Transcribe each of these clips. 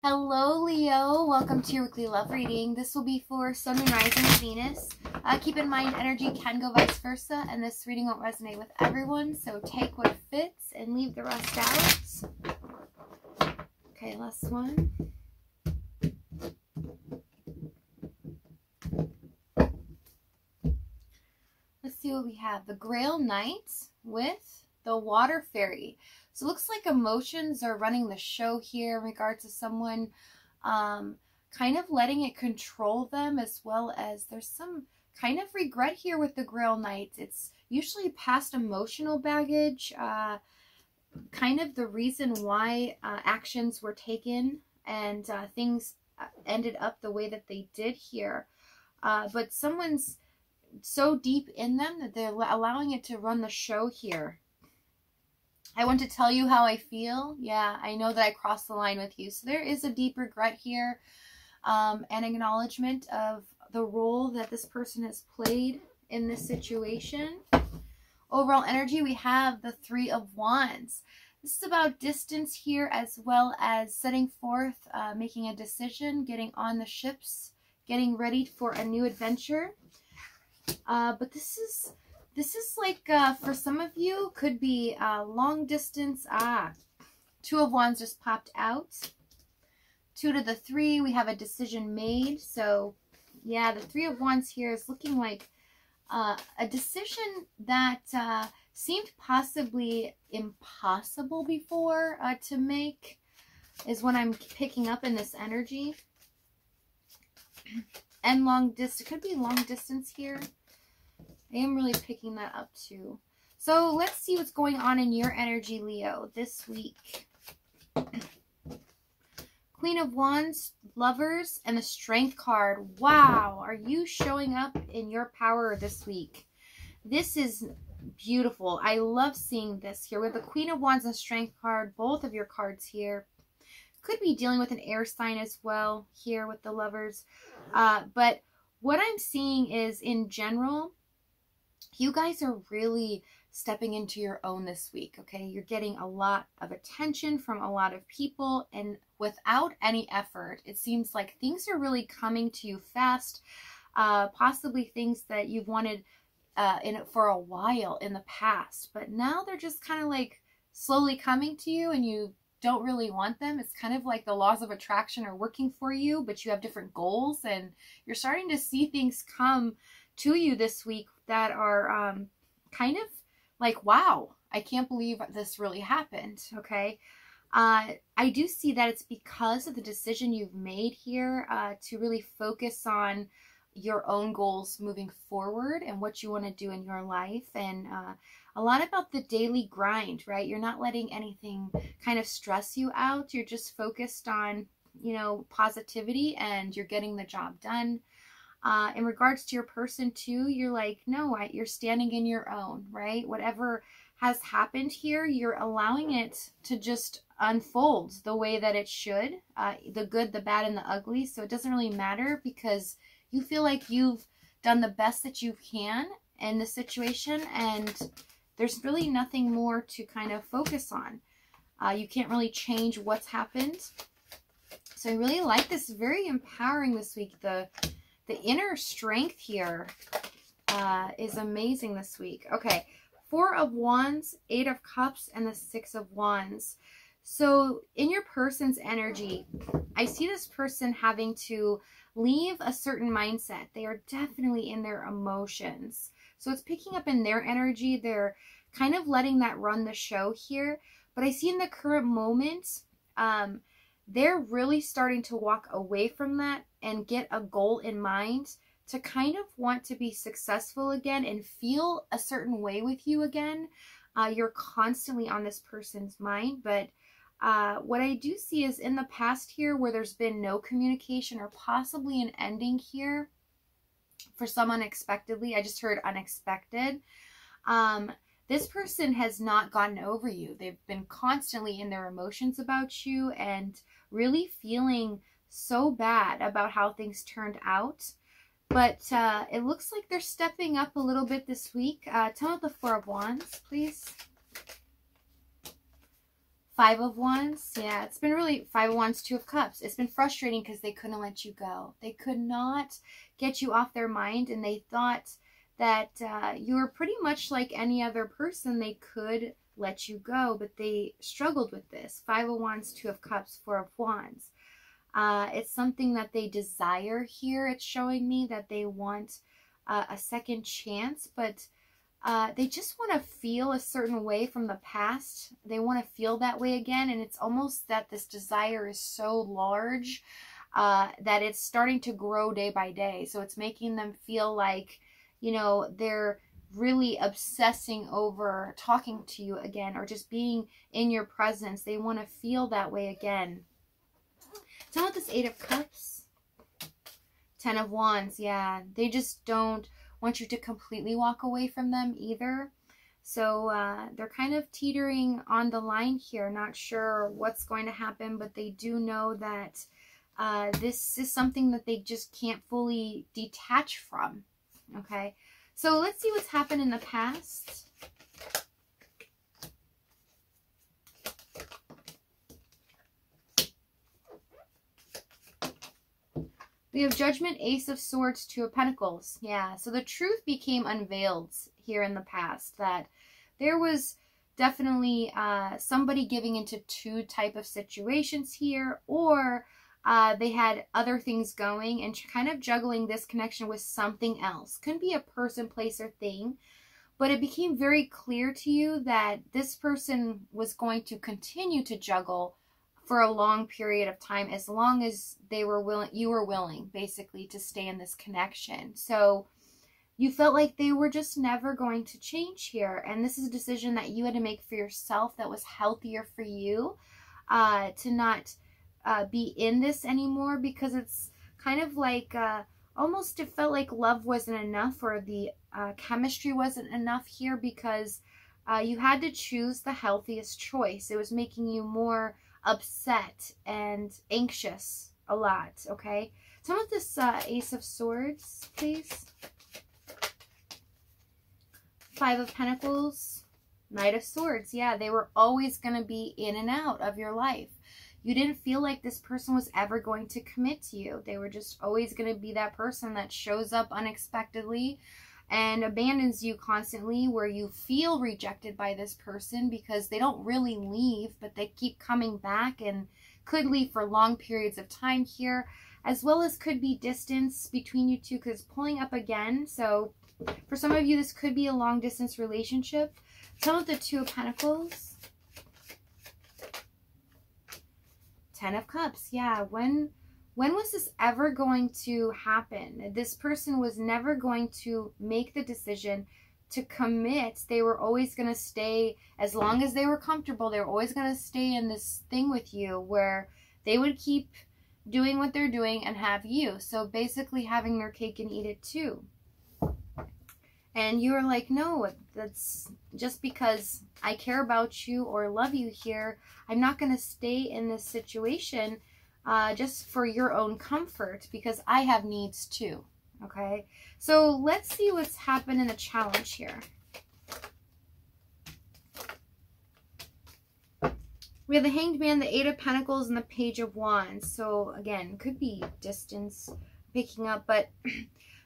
Hello, Leo. Welcome to your weekly love reading. This will be for Sun, Moon, Rising, and Venus. Keep in mind, energy can go vice versa, and this reading won't resonate with everyone, so take what fits and leave the rest out. Okay, last one. Let's see what we have. The Grail Knight with the Water Fairy. So it looks like emotions are running the show here in regards to someone kind of letting it control them, as well as there's some kind of regret here with the Grail Knight. It's usually past emotional baggage, kind of the reason why actions were taken and things ended up the way that they did here. But someone's so deep in them that they're allowing it to run the show here. I want to tell you how I feel. Yeah, I know that I crossed the line with you. So there is a deep regret here, and acknowledgement of the role that this person has played in this situation. Overall energy, we have the Three of Wands. This is about distance here, as well as setting forth, making a decision, getting on the ships, getting ready for a new adventure. But this is like, for some of you, could be long distance. Two of Wands just popped out. 2 to the 3, we have a decision made. So, yeah, the 3 of Wands here is looking like a decision that seemed possibly impossible before to make, is what I'm picking up in this energy. And long distance, could be long distance here. I am really picking that up too. So let's see what's going on in your energy, Leo, this week. Queen of Wands, Lovers, and the Strength card. Wow, are you showing up in your power this week? This is beautiful. I love seeing this here. We have the Queen of Wands and the Strength card, both of your cards here. Could be dealing with an air sign as well here with the Lovers. But what I'm seeing is, in general, you guys are really stepping into your own this week, okay? You're getting a lot of attention from a lot of people, and without any effort, it seems like things are really coming to you fast, possibly things that you've wanted for a while in the past, but now they're just kind of like slowly coming to you, and you don't really want them. It's kind of like the laws of attraction are working for you, but you have different goals, and you're starting to see things come to you this week that are kind of like, wow, I can't believe this really happened, okay? I do see that it's because of the decision you've made here to really focus on your own goals moving forward and what you want to do in your life, and a lot about the daily grind, right? You're not letting anything kind of stress you out. You're just focused on, you know, positivity, and you're getting the job done. In regards to your person too, you're like, no, you're standing in your own, right? Whatever has happened here, you're allowing it to just unfold the way that it should, the good, the bad, and the ugly. So it doesn't really matter, because you feel like you've done the best that you can in the situation, and there's really nothing more to kind of focus on. You can't really change what's happened. So I really like this. Very empowering this week. The inner strength here is amazing this week. Okay, 4 of Wands, 8 of Cups, and the 6 of Wands. So in your person's energy, I see this person having to leave a certain mindset. They are definitely in their emotions. So it's picking up in their energy. They're kind of letting that run the show here. But I see in the current moment, they're really starting to walk away from that and get a goal in mind to kind of want to be successful again and feel a certain way with you again. You're constantly on this person's mind, but what I do see is in the past here, where there's been no communication or possibly an ending here for some unexpectedly. I just heard unexpected. This person has not gotten over you. They've been constantly in their emotions about you and really feeling so bad about how things turned out. But it looks like they're stepping up a little bit this week. Tell me the 4 of Wands, please. Five of Wands. Yeah, it's been really Five of Wands, Two of Cups. It's been frustrating because they couldn't let you go. They could not get you off their mind, and they thought that you were pretty much like any other person. They could let you go, but they struggled with this. Five of Wands, Two of Cups, Four of Wands. It's something that they desire here. It's showing me that they want a second chance, but they just want to feel a certain way from the past. They want to feel that way again, and it's almost that this desire is so large that it's starting to grow day by day. So it's making them feel like, you know, they're really obsessing over talking to you again or just being in your presence. They want to feel that way again. Tell me this Eight of Cups. Ten of Wands. Yeah, they just don't want you to completely walk away from them either. So they're kind of teetering on the line here, not sure what's going to happen, but they do know that this is something that they just can't fully detach from. Okay, so let's see what's happened in the past. We have Judgment, Ace of Swords, Two of Pentacles. Yeah, so the truth became unveiled here in the past, that there was definitely somebody giving into two type of situations here, or they had other things going and kind of juggling this connection with something else. Couldn't be a person, place, or thing, but it became very clear to you that this person was going to continue to juggle for a long period of time, as long as they were willing, you were willing, basically, to stay in this connection. So you felt like they were just never going to change here, and this is a decision that you had to make for yourself that was healthier for you, to not be in this anymore, because it's kind of like almost it felt like love wasn't enough, or the chemistry wasn't enough here, because you had to choose the healthiest choice. It was making you more upset and anxious a lot. Okay, some of this Ace of Swords, please. Five of Pentacles, Knight of Swords. Yeah, they were always going to be in and out of your life. You didn't feel like this person was ever going to commit to you. They were just always going to be that person that shows up unexpectedly and abandons you constantly, where you feel rejected by this person because they don't really leave, but they keep coming back and could leave for long periods of time here, as well as could be distance between you two, because pulling up again. So for some of you, this could be a long distance relationship. Tell me the Two of Pentacles. Ten of Cups. Yeah, when was this ever going to happen? This person was never going to make the decision to commit. They were always going to stay, as long as they were comfortable, they were always going to stay in this thing with you where they would keep doing what they're doing and have you. So basically having their cake and eat it too. And you were like, no, that's just because I care about you or love you here. I'm not going to stay in this situation just for your own comfort, because I have needs too. Okay, so let's see what's happened in the challenge here. We have the Hanged Man, the Eight of Pentacles, and the Page of Wands. So again, could be distance picking up, but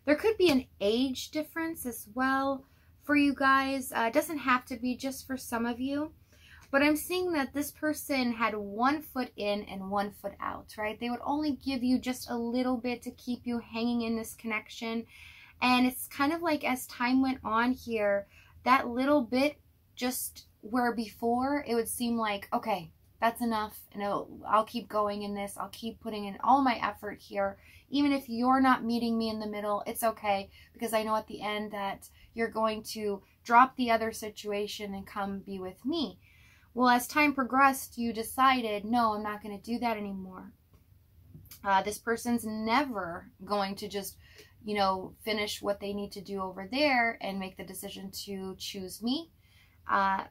there could be an age difference as well for you guys. It doesn't have to be just for some of you. But I'm seeing that this person had 1 foot in and 1 foot out, right? They would only give you just a little bit to keep you hanging in this connection. And it's kind of like as time went on here, that little bit, just where before it would seem like, okay, that's enough, and I'll keep going in this. I'll keep putting in all my effort here. Even if you're not meeting me in the middle, it's okay, because I know at the end that you're going to drop the other situation and come be with me. Well, as time progressed, you decided, no, I'm not going to do that anymore. This person's never going to just, you know, finish what they need to do over there and make the decision to choose me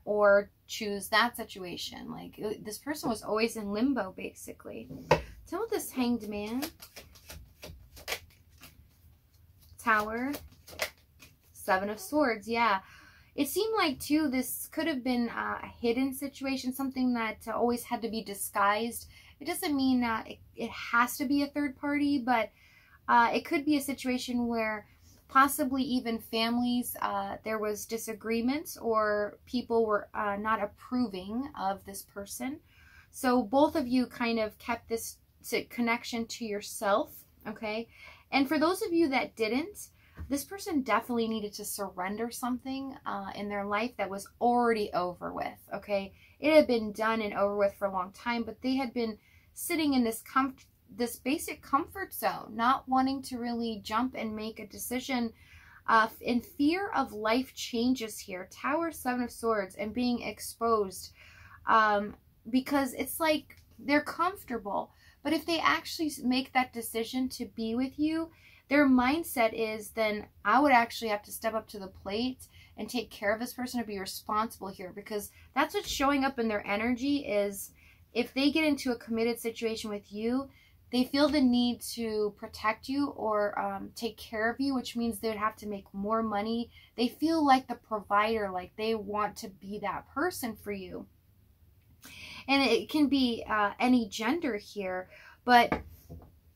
or choose that situation. Like, this person was always in limbo, basically. Tell me this Hanged Man. Tower. Seven of Swords, yeah. It seemed like, too, this could have been a hidden situation, something that always had to be disguised. It doesn't mean it has to be a third party, but it could be a situation where possibly even families, there was disagreements or people were not approving of this person. So both of you kind of kept this connection to yourself, okay? And for those of you that didn't, this person definitely needed to surrender something in their life that was already over with, okay? It had been done and over with for a long time, but they had been sitting in this basic comfort zone, not wanting to really jump and make a decision in fear of life changes here. Tower, Seven of Swords, and being exposed because it's like they're comfortable. But if they actually make that decision to be with you, their mindset is, then I would actually have to step up to the plate and take care of this person, to be responsible here, because that's what's showing up in their energy. Is if they get into a committed situation with you, they feel the need to protect you or take care of you, which means they would have to make more money. They feel like the provider, like they want to be that person for you. And it can be any gender here, but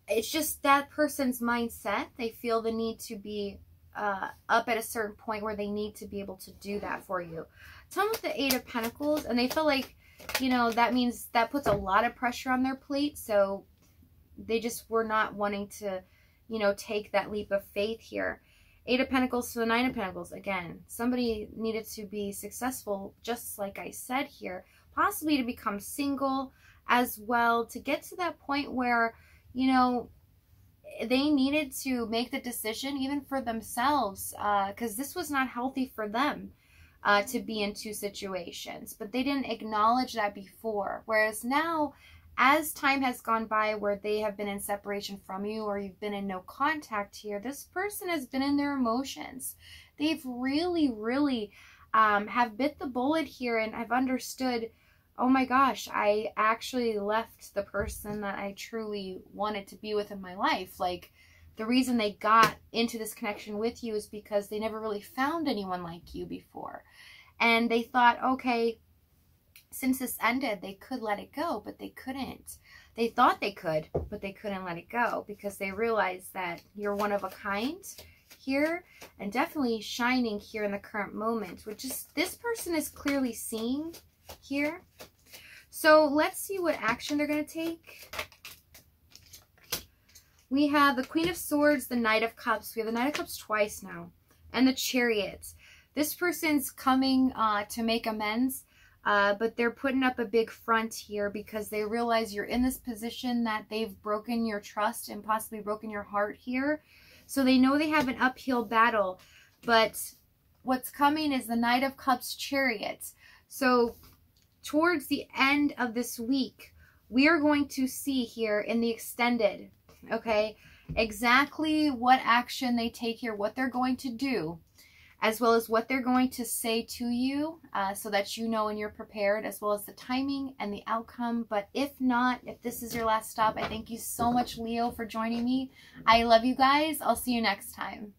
it's just that person's mindset. They feel the need to be up at a certain point where they need to be able to do that for you. Tell them with the Eight of Pentacles, and they feel like, you know, that means that puts a lot of pressure on their plate. So they just were not wanting to, you know, take that leap of faith here. Eight of Pentacles to the Nine of Pentacles. Again, somebody needed to be successful, just like I said here, possibly to become single as well, to get to that point where, you know, they needed to make the decision even for themselves, because this was not healthy for them to be in two situations. But they didn't acknowledge that before. Whereas now, as time has gone by where they have been in separation from you, or you've been in no contact here, this person has been in their emotions. They've really, really have bit the bullet here and have understood, oh my gosh, I actually left the person that I truly wanted to be with in my life. Like, the reason they got into this connection with you is because they never really found anyone like you before. And they thought, okay, since this ended, they could let it go, but they couldn't. They thought they could, but they couldn't let it go because they realized that you're one of a kind here and definitely shining here in the current moment, which is this person is clearly seeing here. So let's see what action they're going to take. We have the Queen of Swords, the Knight of Cups. We have the Knight of Cups twice now, and the Chariot. This person's coming to make amends. But they're putting up a big front here because they realize you're in this position that they've broken your trust and possibly broken your heart here. So they know they have an uphill battle. But what's coming is the Knight of Cups Chariot. So towards the end of this week, we are going to see here in the extended, okay, exactly what action they take here, what they're going to do, as well as what they're going to say to you, so that you know and you're prepared, as well as the timing and the outcome. But if not, if this is your last stop, I thank you so much, Leo, for joining me. I love you guys. I'll see you next time.